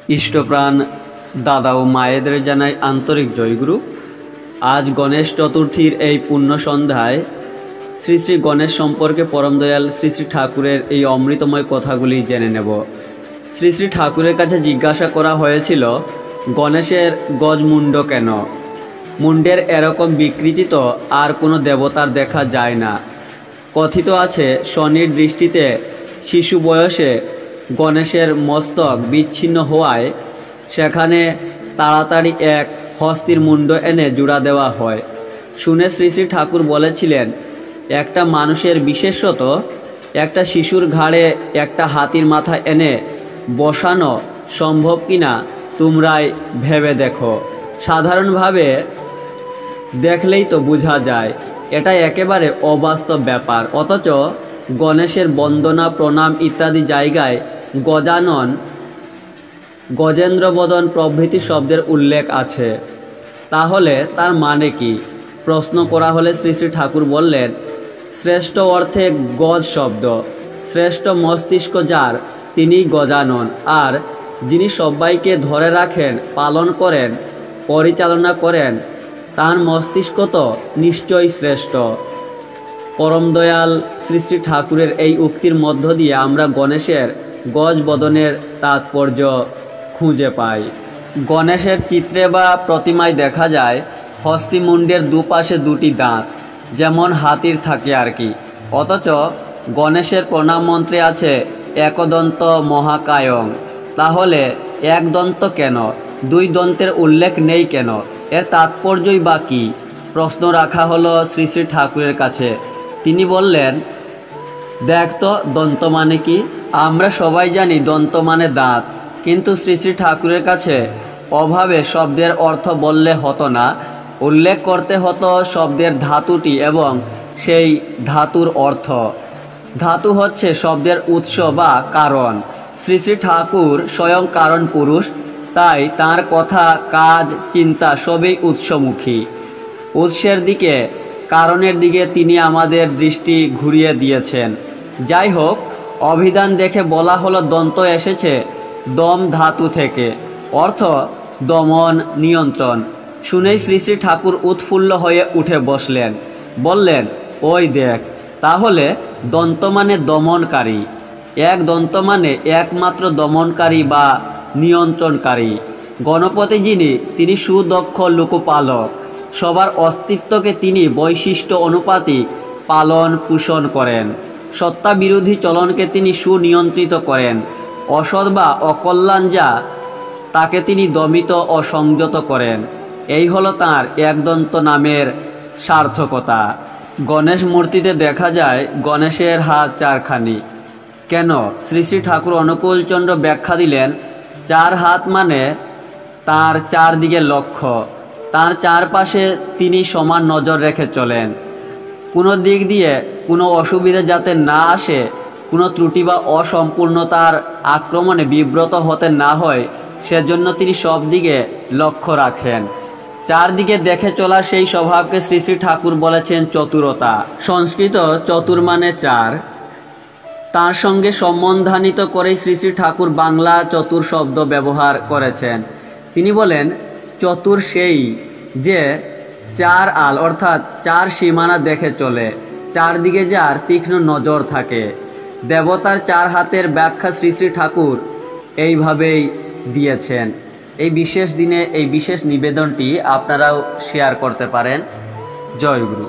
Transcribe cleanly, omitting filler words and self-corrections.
ইষ্টপ্রাণ দাদা ও মায়েদের জানাই আন্তরিক জয়গুরু। আজ গণেশ চতুর্থীর এই পুণ্য সন্ধ্যায় শ্রী শ্রী গণেশ সম্পর্কে পরম দয়াল শ্রী শ্রী ঠাকুরের এই অমৃতময় কথাগুলি জেনে নেব। শ্রী শ্রী ঠাকুরের কাছে জিজ্ঞাসা করা হয়েছিল, গণেশের গজমুণ্ড কেন? মুণ্ডের এরকম বিকৃতি তো আর কোনো দেবতার দেখা যায় না। কথিত আছে, শনির দৃষ্টিতে শিশু বয়সে গণেশের মস্তক বিচ্ছিন্ন হওয়ায় সেখানে তাড়াতাড়ি এক হস্তির মুণ্ড এনে জোড়া দেওয়া হয়। শুনে শ্রী শ্রী ঠাকুর বলেছিলেন, একটা মানুষের বিশেষত একটা শিশুর ঘাড়ে একটা হাতির মাথা এনে বসানো সম্ভব কিনা তোমরাই ভেবে দেখো। সাধারণভাবে দেখলেই তো বোঝা যায় এটা একেবারে অবাস্তব ব্যাপার, অথচ গণেশের বন্দনা প্রণাম ইত্যাদি জায়গায় গজানন, গজেন্দ্রবদন প্রভৃতি শব্দের উল্লেখ আছে। তাহলে তার মানে কি? প্রশ্ন করা হলে শ্রী শ্রী ঠাকুর বললেন, শ্রেষ্ঠ অর্থে গজ শব্দ, শ্রেষ্ঠ মস্তিষ্ক যার তিনি গজানন, আর যিনি সবাইকে ধরে রাখেন, পালন করেন, পরিচালনা করেন, তার মস্তিষ্ক তো নিশ্চয়ই শ্রেষ্ঠ। পরম দয়াল শ্রী শ্রী ঠাকুরের এই উক্তির মধ্য দিয়ে আমরা গণেশের গজ বদনের তাৎপর্য খুঁজে পাই। গণেশের চিত্রে বা প্রতিমায় দেখা যায় হস্তিমুণ্ডের দুপাশে দুটি দাঁত, যেমন হাতির থাকে আর কি। অথচ গণেশের প্রণাম মন্ত্রে আছে একদন্ত মহাকায়ং। তাহলে এক দন্ত কেন? দুই দন্তের উল্লেখ নেই কেন? এর তাৎপর্যই বা কী? প্রশ্ন রাখা হলো শ্রী শ্রী ঠাকুরের কাছে। তিনি বললেন, দেখ তো দন্ত মানে কি? আমরা সবাই জানি দন্ত মানে দাঁত, কিন্তু শ্রী শ্রী ঠাকুরের কাছে অভাবে শব্দের অর্থ বললে হতো না, উল্লেখ করতে হতো শব্দের ধাতুটি এবং সেই ধাতুর অর্থ। ধাতু হচ্ছে শব্দের উৎস বা কারণ। শ্রী শ্রী ঠাকুর স্বয়ং কারণ পুরুষ, তাই তার কথা, কাজ, চিন্তা সবই উৎসমুখী। উৎসের দিকে, কারণের দিকে তিনি আমাদের দৃষ্টি ঘুরিয়ে দিয়েছেন। যাই হোক, অভিধান দেখে বলা হলো দন্ত এসেছে দম ধাতু থেকে, অর্থ দমন, নিয়ন্ত্রণ। শুনেই শ্রী শ্রী ঠাকুর উৎফুল্ল হয়ে উঠে বসলেন, বললেন, ওই দেখ, তাহলে দন্ত মানে দমনকারী, এক দন্ত মানে একমাত্র দমনকারী বা নিয়ন্ত্রণকারী। গণপতি যিনি, তিনি সুদক্ষ লোকপালক। সবার অস্তিত্বকে তিনি বৈশিষ্ট্য অনুপাতিক পালন পোষণ করেন। সত্তা বিরোধী চলনকে তিনি সুনিয়ন্ত্রিত করেন। অসৎ বা অকল্যাণ যা, তাকে তিনি দমিত ও সংযত করেন। এই হলো তাঁর একদন্ত নামের সার্থকতা। গণেশ মূর্তিতে দেখা যায় গণেশের হাত চারখানি। কেন? শ্রী শ্রী ঠাকুর অনুকূলচন্দ্র ব্যাখ্যা দিলেন, চার হাত মানে তার চারদিকে লক্ষ্য, তার চারপাশে তিনি সমান নজর রেখে চলেন। কোনো দিক দিয়ে কোনো অসুবিধা যাতে না আসে, কোনো ত্রুটি বা অসম্পূর্ণতার আক্রমণে বিব্রত হতে না হয়, সেজন্য তিনি সব দিকে লক্ষ্য রাখেন। চারদিকে দেখে চলা সেই স্বভাবকে শ্রী শ্রী ঠাকুর বলেছেন চতুরতা। সংস্কৃত চতুর মানে চার, তার সঙ্গে সম্বন্ধান্বিত করেই শ্রী শ্রী ঠাকুর বাংলা চতুর শব্দ ব্যবহার করেছেন। তিনি বলেন, চতুর সেই যে চার আল অর্থাৎ চার সীমানা দেখে চলে, চারদিকে যার তীক্ষ্ণ নজর থাকে। দেবতার চার হাতের ব্যাখ্যা শ্রী শ্রী ঠাকুর এইভাবেই দিয়েছেন। এই বিশেষ দিনে এই বিশেষ নিবেদনটি আপনারাও শেয়ার করতে পারেন। জয় গুরু।